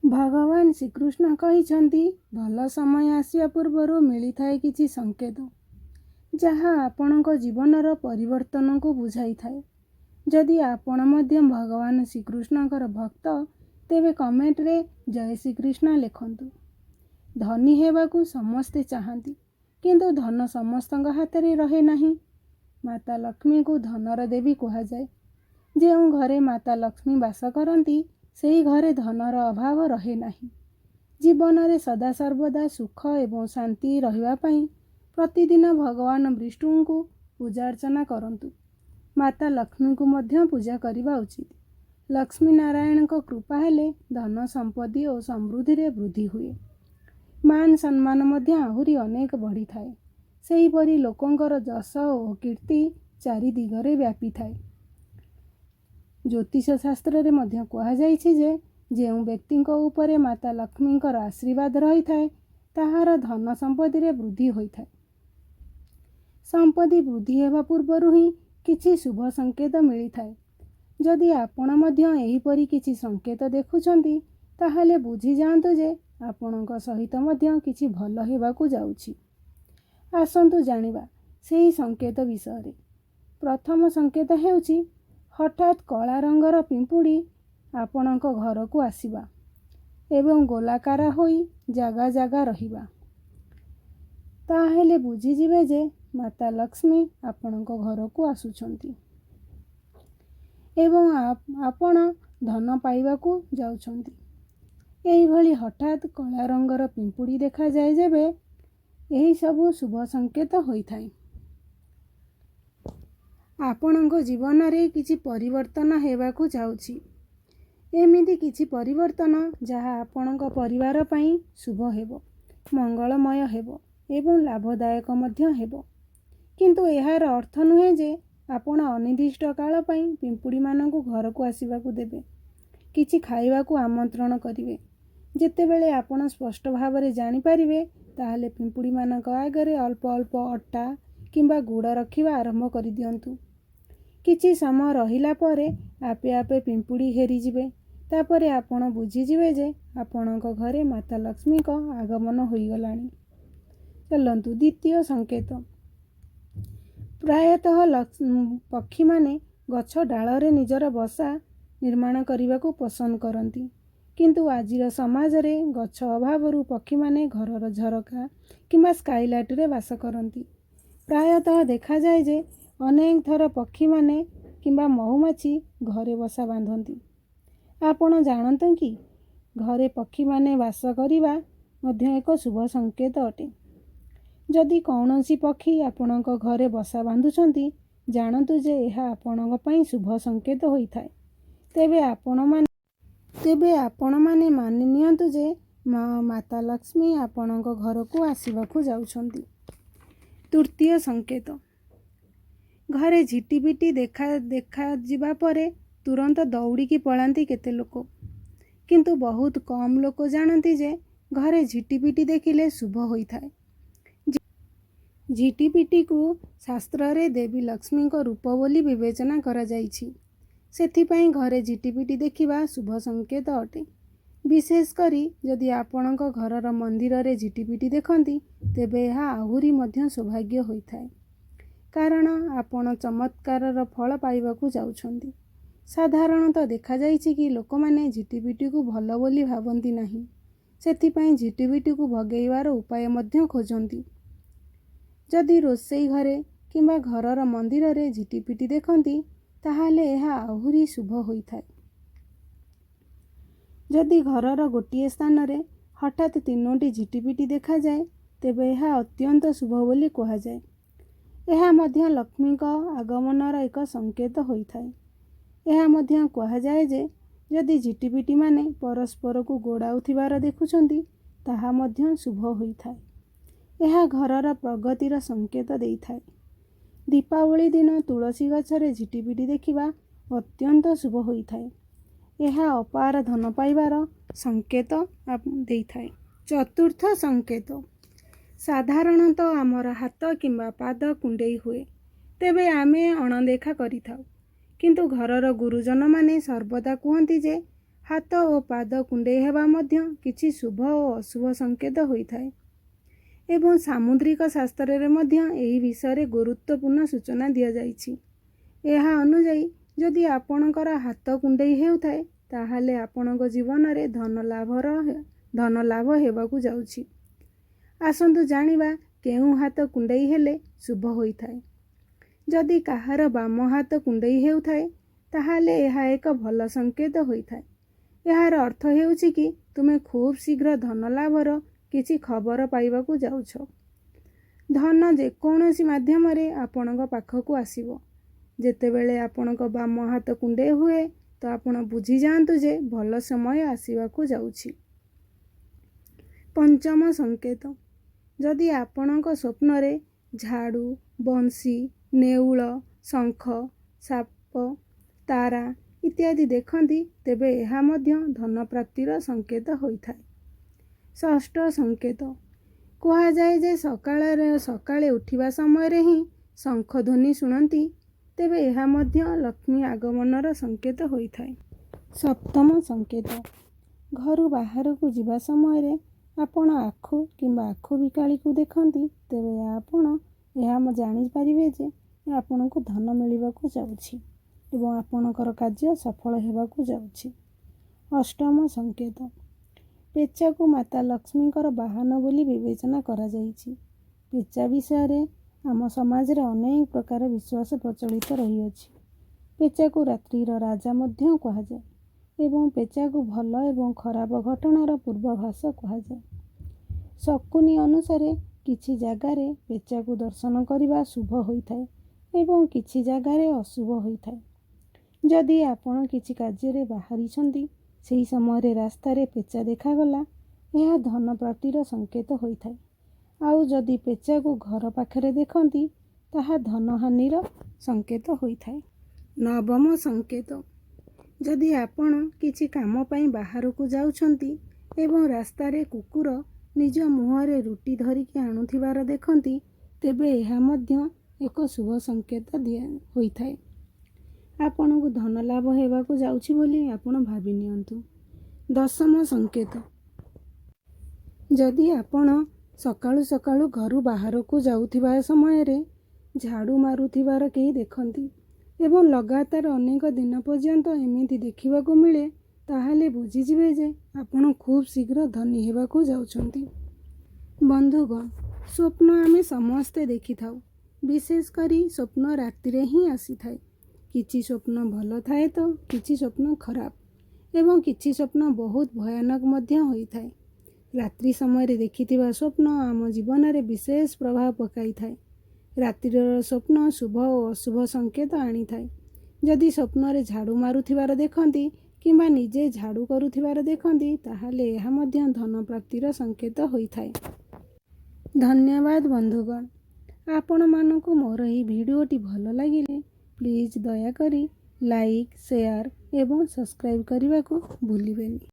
ଭଗବାନ ଶ୍ରୀକୃଷ୍ଣ କହିଛନ୍ତି ଭଲ ସମୟ ଆସିବା ପୂର୍ବରୁ ମିଳିଥାଏ କିଛି ସଂକେତ, ଯାହା ଆପଣଙ୍କ ଜୀବନର ପରିବର୍ତ୍ତନକୁ ବୁଝାଇଥାଏ। ଯଦି ଆପଣ ମଧ୍ୟ ଭଗବାନ ଶ୍ରୀକୃଷ୍ଣଙ୍କର ଭକ୍ତ, ତେବେ କମେଣ୍ଟରେ ଜୟ ଶ୍ରୀକୃଷ୍ଣ ଲେଖନ୍ତୁ। ଧନୀ ହେବାକୁ ସମସ୍ତେ ଚାହାନ୍ତି, କିନ୍ତୁ ଧନ ସମସ୍ତଙ୍କ ହାତରେ ରହେ ନାହିଁ। ମାତା ଲକ୍ଷ୍ମୀଙ୍କୁ ଧନର ଦେବୀ କୁହାଯାଏ। ଯେଉଁ ଘରେ ମାତା ଲକ୍ଷ୍ମୀ ବାସ କରନ୍ତି, ସେହି ଘରେ ଧନର ଅଭାବ ରହେ ନାହିଁ। ଜୀବନରେ ସଦାସର୍ବଦା ସୁଖ ଏବଂ ଶାନ୍ତି ରହିବା ପାଇଁ ପ୍ରତିଦିନ ଭଗବାନ ବିଷ୍ଣୁଙ୍କୁ ପୂଜାର୍ଚ୍ଚନା କରନ୍ତୁ। ମାତା ଲକ୍ଷ୍ମୀଙ୍କୁ ମଧ୍ୟ ପୂଜା କରିବା ଉଚିତ। ଲକ୍ଷ୍ମୀ ନାରାୟଣଙ୍କ କୃପା ହେଲେ ଧନ ସମ୍ପତ୍ତି ଓ ସମୃଦ୍ଧିରେ ବୃଦ୍ଧି ହୁଏ। ମାନ ସମ୍ମାନ ମଧ୍ୟ ଆହୁରି ଅନେକ ବଢ଼ିଥାଏ। ସେହିପରି ଲୋକଙ୍କର ଯଶ ଓ କୀର୍ତ୍ତି ଚାରି ଦିଗରେ ବ୍ୟାପିଥାଏ। ଜ୍ୟୋତିଷ ଶାସ୍ତ୍ରରେ ମଧ୍ୟ କୁହାଯାଇଛି ଯେ ଯେଉଁ ବ୍ୟକ୍ତିଙ୍କ ଉପରେ ମାତା ଲକ୍ଷ୍ମୀଙ୍କର ଆଶୀର୍ବାଦ ରହିଥାଏ, ତାହାର ଧନ ସମ୍ପତ୍ତିରେ ବୃଦ୍ଧି ହୋଇଥାଏ। ସମ୍ପତ୍ତି ବୃଦ୍ଧି ହେବା ପୂର୍ବରୁ ହିଁ କିଛି ଶୁଭ ସଂକେତ ମିଳିଥାଏ। ଯଦି ଆପଣ ମଧ୍ୟ ଏହିପରି କିଛି ସଂକେତ ଦେଖୁଛନ୍ତି, ତାହେଲେ ବୁଝିଯାଆନ୍ତୁ ଯେ ଆପଣଙ୍କ ସହିତ ମଧ୍ୟ କିଛି ଭଲ ହେବାକୁ ଯାଉଛି। ଆସନ୍ତୁ ଜାଣିବା ସେହି ସଂକେତ ବିଷୟରେ। ପ୍ରଥମ ସଂକେତ ହେଉଛି ହଠାତ୍ କଳା ରଙ୍ଗର ପିମ୍ପୁଡ଼ି ଆପଣଙ୍କ ଘରକୁ ଆସିବା ଏବଂ ଗୋଲାକାର ହୋଇ ଜାଗା ଜାଗା ରହିବା। ତାହେଲେ ବୁଝିଯିବେ ଯେ ମାତା ଲକ୍ଷ୍ମୀ ଆପଣଙ୍କ ଘରକୁ ଆସୁଛନ୍ତି ଏବଂ ଆପଣ ଧନ ପାଇବାକୁ ଯାଉଛନ୍ତି। ଏହିଭଳି ହଠାତ୍ କଳା ରଙ୍ଗର ପିମ୍ପୁଡ଼ି ଦେଖାଯାଏ ଯେବେ, ଏହିସବୁ ଶୁଭ ସଂକେତ ହୋଇଥାଏ। ଆପଣଙ୍କ ଜୀବନରେ କିଛି ପରିବର୍ତ୍ତନ ହେବାକୁ ଯାଉଛି। ଏମିତି କିଛି ପରିବର୍ତ୍ତନ ଯାହା ଆପଣଙ୍କ ପରିବାର ପାଇଁ ଶୁଭ ହେବ, ମଙ୍ଗଳମୟ ହେବ ଏବଂ ଲାଭଦାୟକ ମଧ୍ୟ ହେବ। କିନ୍ତୁ ଏହାର ଅର୍ଥ ନୁହେଁ ଯେ ଆପଣ ଅନିର୍ଦ୍ଦିଷ୍ଟ କାଳ ପାଇଁ ପିମ୍ପୁଡ଼ିମାନଙ୍କୁ ଘରକୁ ଆସିବାକୁ ଦେବେ, କିଛି ଖାଇବାକୁ ଆମନ୍ତ୍ରଣ କରିବେ। ଯେତେବେଳେ ଆପଣ ସ୍ପଷ୍ଟ ଭାବରେ ଜାଣିପାରିବେ, ତାହେଲେ ପିମ୍ପୁଡ଼ିମାନଙ୍କ ଆଗରେ ଅଳ୍ପ ଅଳ୍ପ ଅଟା କିମ୍ବା ଗୁଡ଼ ରଖିବା ଆରମ୍ଭ କରିଦିଅନ୍ତୁ। କିଛି ସମୟ ରହିଲା ପରେ ଆପେ ଆପେ ପିମ୍ପୁଡ଼ି ହେରିଯିବେ। ତାପରେ ଆପଣ ବୁଝିଯିବେ ଯେ ଆପଣଙ୍କ ଘରେ ମାତା ଲକ୍ଷ୍ମୀଙ୍କ ଆଗମନ ହୋଇଗଲାଣି। ଚାଲନ୍ତୁ ଦ୍ୱିତୀୟ ସଂକେତ। ପ୍ରାୟତଃ ପକ୍ଷୀମାନେ ଗଛ ଡାଳରେ ନିଜର ବସା ନିର୍ମାଣ କରିବାକୁ ପସନ୍ଦ କରନ୍ତି। କିନ୍ତୁ ଆଜିର ସମାଜରେ ଗଛ ଅଭାବରୁ ପକ୍ଷୀମାନେ ଘରର ଝରକା କିମ୍ବା ସ୍କାଇଲାଇଟ୍ରେ ବାସ କରନ୍ତି। ପ୍ରାୟତଃ ଦେଖାଯାଏ ଯେ ଅନେକ ଥର ପକ୍ଷୀମାନେ କିମ୍ବା ମହୁମାଛି ଘରେ ବସା ବାନ୍ଧନ୍ତି। ଆପଣ ଜାଣନ୍ତି କି ଘରେ ପକ୍ଷୀମାନେ ବାସ କରିବା ମଧ୍ୟ ଏକ ଶୁଭ ସଂକେତ ଅଟେ। ଯଦି କୌଣସି ପକ୍ଷୀ ଆପଣଙ୍କ ଘରେ ବସା ବାନ୍ଧୁଛନ୍ତି, ଜାଣନ୍ତୁ ଯେ ଏହା ଆପଣଙ୍କ ପାଇଁ ଶୁଭ ସଂକେତ ହୋଇଥାଏ। ତେବେ ଆପଣମାନେ ମାନି ନିଅନ୍ତୁ ଯେ ମାତା ଲକ୍ଷ୍ମୀ ଆପଣଙ୍କ ଘରକୁ ଆସିବାକୁ ଯାଉଛନ୍ତି। ତୃତୀୟ ସଂକେତ। ଘରେ ଝିଟିପିଟି ଦେଖାଯିବା ପରେ ତୁରନ୍ତ ଦୌଡ଼ିକି ପଳାନ୍ତି କେତେ ଲୋକ, କିନ୍ତୁ ବହୁତ କମ୍ ଲୋକ ଜାଣନ୍ତି ଯେ ଘରେ ଝିଟିପିଟି ଦେଖିଲେ ଶୁଭ ହୋଇଥାଏ। ଝିଟିପିଟିକୁ ଶାସ୍ତ୍ରରେ ଦେବୀ ଲକ୍ଷ୍ମୀଙ୍କ ରୂପ ବୋଲି ବିବେଚନା କରାଯାଇଛି। ସେଥିପାଇଁ ଘରେ ଝିଟିପିଟି ଦେଖିବା ଶୁଭ ସଂକେତ ଅଟେ। ବିଶେଷ କରି ଯଦି ଆପଣଙ୍କ ଘରର ମନ୍ଦିରରେ ଝିଟିପିଟି ଦେଖନ୍ତି, ତେବେ ଏହା ଆହୁରି ମଧ୍ୟ ସୌଭାଗ୍ୟ ହୋଇଥାଏ, କାରଣ ଆପଣ ଚମତ୍କାରର ଫଳ ପାଇବାକୁ ଯାଉଛନ୍ତି। ସାଧାରଣତଃ ଦେଖାଯାଇଛି କି ଲୋକମାନେ ଝିଟିପିଟିକୁ ଭଲ ବୋଲି ଭାବନ୍ତି ନାହିଁ। ସେଥିପାଇଁ ଝିଟିପିଟିକୁ ଭଗାଇବାର ଉପାୟ ମଧ୍ୟ ଖୋଜନ୍ତି। ଯଦି ରୋଷେଇ ଘରେ କିମ୍ବା ଘରର ମନ୍ଦିରରେ ଝିଟିପିଟି ଦେଖନ୍ତି, ତାହେଲେ ଏହା ଆହୁରି ଶୁଭ ହୋଇଥାଏ। ଯଦି ଘରର ଗୋଟିଏ ସ୍ଥାନରେ ହଠାତ୍ 3ଟି ଝିଟିପିଟି ଦେଖାଯାଏ, ତେବେ ଏହା ଅତ୍ୟନ୍ତ ଶୁଭ ବୋଲି କୁହାଯାଏ। ଏହା ମଧ୍ୟ ଲକ୍ଷ୍ମୀଙ୍କ ଆଗମନର ଏକ ସଂକେତ ହୋଇଥାଏ। ଏହା ମଧ୍ୟ କୁହାଯାଏ ଯେ ଯଦି ଝିଟିପିଟିମାନେ ପରସ୍ପରକୁ ଗୋଡ଼ାଉଥିବାର ଦେଖୁଛନ୍ତି, ତାହା ମଧ୍ୟ ଶୁଭ ହୋଇଥାଏ। ଏହା ଘରର ପ୍ରଗତିର ସଂକେତ ଦେଇଥାଏ। ଦୀପାବଳି ଦିନ ତୁଳସୀ ଗଛରେ ଝିଟିପିଟି ଦେଖିବା ଅତ୍ୟନ୍ତ ଶୁଭ ହୋଇଥାଏ। ଏହା ଅପାର ଧନ ପାଇବାର ସଂକେତ ଦେଇଥାଏ। ଚତୁର୍ଥ ସଂକେତ। ସାଧାରଣତଃ ଆମର ହାତ କିମ୍ବା ପାଦ କୁଣ୍ଡେଇ ହୁଏ, ତେବେ ଆମେ ଅଣଦେଖା କରିଥାଉ। କିନ୍ତୁ ଘରର ଗୁରୁଜନମାନେ ସର୍ବଦା କୁହନ୍ତି ଯେ ହାତ ଓ ପାଦ କୁଣ୍ଡେଇ ହେବା ମଧ୍ୟ କିଛି ଶୁଭ ଓ ଅଶୁଭ ସଂକେତ ହୋଇଥାଏ ଏବଂ ସାମୁଦ୍ରିକ ଶାସ୍ତ୍ରରେ ମଧ୍ୟ ଏହି ବିଷୟରେ ଗୁରୁତ୍ୱପୂର୍ଣ୍ଣ ସୂଚନା ଦିଆଯାଇଛି। ଏହା ଅନୁଯାୟୀ ଯଦି ଆପଣଙ୍କର ହାତ କୁଣ୍ଡେଇ ହେଉଥାଏ ତାହେଲେ ଆପଣଙ୍କ ଜୀବନରେ ଧନ ଲାଭ ହେବାକୁ ଯାଉଛି। ଆସନ୍ତୁ ଜାଣିବା କେଉଁ ହାତ କୁଣ୍ଡେଇ ହେଲେ ଶୁଭ ହୋଇଥାଏ। ଯଦି କାହାର ବାମ ହାତ କୁଣ୍ଡେଇ ହେଉଥାଏ ତାହେଲେ ଏହା ଏକ ଭଲ ସଂକେତ ହୋଇଥାଏ। ଏହାର ଅର୍ଥ ହେଉଛି କି ତୁମେ ଖୁବ୍ ଶୀଘ୍ର ଧନ ଲାଭର କିଛି ଖବର ପାଇବାକୁ ଯାଉଛ। ଧନ ଯେକୌଣସି ମାଧ୍ୟମରେ ଆପଣଙ୍କ ପାଖକୁ ଆସିବ। ଯେତେବେଳେ ଆପଣଙ୍କ ବାମ ହାତ କୁଣ୍ଡେଇ ହୁଏ ତ ଆପଣ ବୁଝିଯାଆନ୍ତୁ ଯେ ଭଲ ସମୟ ଆସିବାକୁ ଯାଉଛି। ପଞ୍ଚମ ସଂକେତ, ଯଦି ଆପଣଙ୍କ ସ୍ୱପ୍ନରେ ଝାଡ଼ୁ, ବଂଶୀ, ନେଉଳ, ଶଙ୍ଖ, ସାପ, ତାରା ଇତ୍ୟାଦି ଦେଖନ୍ତି ତେବେ ଏହା ମଧ୍ୟ ଧନ ପ୍ରାପ୍ତିର ସଂକେତ ହୋଇଥାଏ। ଷଷ୍ଠ ସଂକେତ, କୁହାଯାଏ ଯେ ସକାଳେ ଉଠିବା ସମୟରେ ହିଁ ଶଙ୍ଖ ଧ୍ୱନି ଶୁଣନ୍ତି ତେବେ ଏହା ମଧ୍ୟ ଲକ୍ଷ୍ମୀ ଆଗମନର ସଂକେତ ହୋଇଥାଏ। ସପ୍ତମ ସଂକେତ, ଘରୁ ବାହାରକୁ ଯିବା ସମୟରେ ଆପଣ ଆଖୁ କିମ୍ବା ଆଖୁ ବିକାଳିକୁ ଦେଖନ୍ତି ତେବେ ଏହା ଜାଣିପାରିବେ ଯେ ଆପଣଙ୍କୁ ଧନ ମିଳିବାକୁ ଯାଉଛି ଏବଂ ଆପଣଙ୍କର କାର୍ଯ୍ୟ ସଫଳ ହେବାକୁ ଯାଉଛି। ଅଷ୍ଟମ ସଂକେତ, ପେଚାକୁ ମାତା ଲକ୍ଷ୍ମୀଙ୍କର ବାହନ ବୋଲି ବିବେଚନା କରାଯାଇଛି। ପେଚା ବିଷୟରେ ଆମ ସମାଜରେ ଅନେକ ପ୍ରକାର ବିଶ୍ୱାସ ପ୍ରଚଳିତ ରହିଅଛି। ପେଚାକୁ ରାତ୍ରିର ରାଜା ମଧ୍ୟ କୁହାଯାଏ ଏବଂ ପେଚାକୁ ଭଲ ଏବଂ ଖରାପ ଘଟଣାର ପୂର୍ବାଭାସ କୁହାଯାଏ। ଶକୁନି ଅନୁସାରେ କିଛି ଜାଗାରେ ପେଚାକୁ ଦର୍ଶନ କରିବା ଶୁଭ ହୋଇଥାଏ ଏବଂ କିଛି ଜାଗାରେ ଅଶୁଭ ହୋଇଥାଏ। ଯଦି ଆପଣ କିଛି କାର୍ଯ୍ୟରେ ବାହାରିଛନ୍ତି ସେହି ସମୟରେ ରାସ୍ତାରେ ପେଚା ଦେଖାଗଲା ଏହା ଧନ ପ୍ରାପ୍ତିର ସଂକେତ ହୋଇଥାଏ। ଆଉ ଯଦି ପେଚାକୁ ଘର ପାଖରେ ଦେଖନ୍ତି ତାହା ଧନହାନିର ସଂକେତ ହୋଇଥାଏ। ନବମ ସଂକେତ, ଯଦି ଆପଣ କିଛି କାମ ପାଇଁ ବାହାରକୁ ଯାଉଛନ୍ତି ଏବଂ ରାସ୍ତାରେ କୁକୁର ନିଜ ମୁହଁରେ ରୁଟି ଧରିକି ଆଣୁଥିବାର ଦେଖନ୍ତି ତେବେ ଏହା ମଧ୍ୟ ଏକ ଶୁଭ ସଂକେତ ହୋଇଥାଏ। ଆପଣଙ୍କୁ ଧନ ଲାଭ ହେବାକୁ ଯାଉଛି ବୋଲି ଆପଣ ଭାବି ନିଅନ୍ତୁ। ଦଶମ ସଂକେତ, ଯଦି ଆପଣ ସକାଳୁ ସକାଳୁ ଘରୁ ବାହାରକୁ ଯାଉଥିବା ସମୟରେ ଝାଡ଼ୁ ମାରୁଥିବାର କେହି ଦେଖନ୍ତି ଏବଂ ଲଗାତାର ଅନେକ ଦିନ ପର୍ଯ୍ୟନ୍ତ ଏମିତି ଦେଖିବାକୁ ମିଳେ ତାହେଲେ ବୁଝିଯିବେ ଯେ ଆପଣ ଖୁବ୍ ଶୀଘ୍ର ଧନୀ ହେବାକୁ ଯାଉଛନ୍ତି। ବନ୍ଧୁଗଣ, ସ୍ୱପ୍ନ ଆମେ ସମସ୍ତେ ଦେଖିଥାଉ। ବିଶେଷ କରି ସ୍ୱପ୍ନ ରାତିରେ ହିଁ ଆସିଥାଏ। କିଛି ସ୍ୱପ୍ନ ଭଲ ଥାଏ ତ କିଛି ସ୍ୱପ୍ନ ଖରାପ ଏବଂ କିଛି ସ୍ୱପ୍ନ ବହୁତ ଭୟାନକ ମଧ୍ୟ ହୋଇଥାଏ। ରାତ୍ରି ସମୟରେ ଦେଖିଥିବା ସ୍ୱପ୍ନ ଆମ ଜୀବନରେ ବିଶେଷ ପ୍ରଭାବ ପକାଇଥାଏ। ରାତ୍ରିର ସ୍ୱପ୍ନ ଶୁଭ ଓ ଅଶୁଭ ସଂକେତ ଆଣିଥାଏ। ଯଦି ସ୍ୱପ୍ନରେ ଝାଡ଼ୁ ମାରୁଥିବାର ଦେଖନ୍ତି କିମ୍ବା ନିଜେ ଝାଡ଼ୁ କରୁଥିବାର ଦେଖନ୍ତି ତାହେଲେ ଏହା ମଧ୍ୟ ଧନ ପ୍ରାପ୍ତିର ସଂକେତ ହୋଇଥାଏ। ଧନ୍ୟବାଦ ବନ୍ଧୁଗଣ। ଆପଣମାନଙ୍କୁ ମୋର ଏହି ଭିଡ଼ିଓଟି ଭଲ ଲାଗିଲେ ପ୍ଲିଜ୍ ଦୟାକରି ଲାଇକ୍, ସେୟାର ଏବଂ ସବସ୍କ୍ରାଇବ୍ କରିବାକୁ ଭୁଲିବେନି।